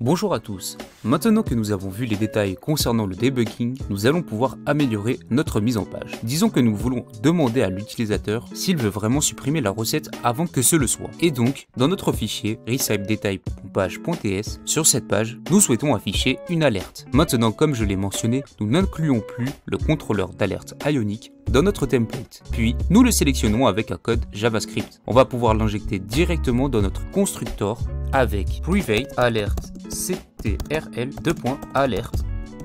Bonjour à tous, maintenant que nous avons vu les détails concernant le debugging, nous allons pouvoir améliorer notre mise en page. Disons que nous voulons demander à l'utilisateur s'il veut vraiment supprimer la recette avant que ce le soit. Et donc, dans notre fichier recipedetail.page.ts, sur cette page, nous souhaitons afficher une alerte. Maintenant, comme je l'ai mentionné, nous n'incluons plus le contrôleur d'alerte Ionic dans notre template. Puis, nous le sélectionnons avec un code JavaScript. On va pouvoir l'injecter directement dans notre constructor avec private alert ctrl2.alert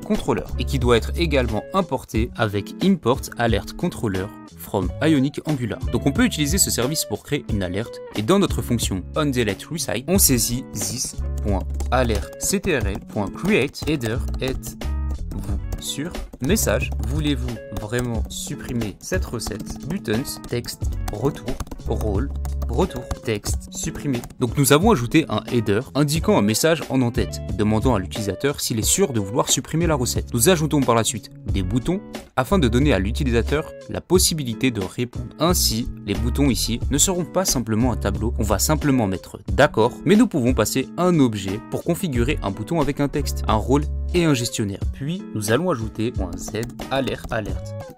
controller et qui doit être également importé avec import alert controller from Ionic Angular. Donc on peut utiliser ce service pour créer une alerte et dans notre fonction onDeleteRecite, on saisit this.alertctrl.create header êtes-vous sur message, voulez-vous vraiment supprimer cette recette, buttons, texte, retour, rôle, retour, texte, supprimer. Donc nous avons ajouté un header indiquant un message en en-tête, demandant à l'utilisateur s'il est sûr de vouloir supprimer la recette. Nous ajoutons par la suite des boutons afin de donner à l'utilisateur la possibilité de répondre. Ainsi, les boutons ici ne seront pas simplement un tableau, on va simplement mettre d'accord, mais nous pouvons passer un objet pour configurer un bouton avec un texte, un rôle et un gestionnaire. Puis nous allons ajouter .z alert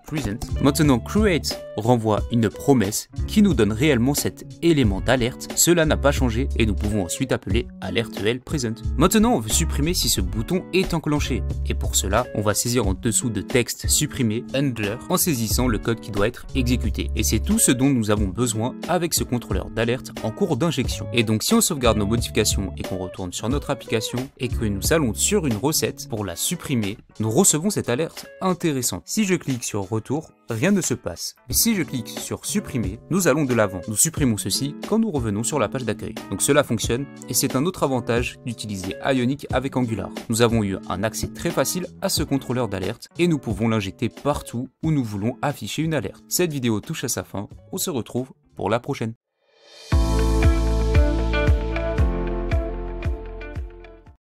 present. Maintenant create renvoie une promesse qui nous donne réellement cet élément d'alerte. Cela n'a pas changé et nous pouvons ensuite appeler alertl present. Maintenant on veut supprimer si ce bouton est enclenché et pour cela on va saisir en dessous de texte supprimer handler en saisissant le code qui doit être exécuté. Et c'est tout ce dont nous avons besoin avec ce contrôleur d'alerte en cours d'injection. Et donc si on sauvegarde nos modifications et qu'on retourne sur notre application et que nous allons sur une recette pour la supprimer, nous recevons cette alerte intéressante. Si je clique sur retour, rien ne se passe. Mais si je clique sur supprimer, nous allons de l'avant. Nous supprimons ceci quand nous revenons sur la page d'accueil. Donc cela fonctionne et c'est un autre avantage d'utiliser Ionic avec Angular. Nous avons eu un accès très facile à ce contrôleur d'alerte et nous pouvons l'injecter partout où nous voulons afficher une alerte. Cette vidéo touche à sa fin, on se retrouve pour la prochaine.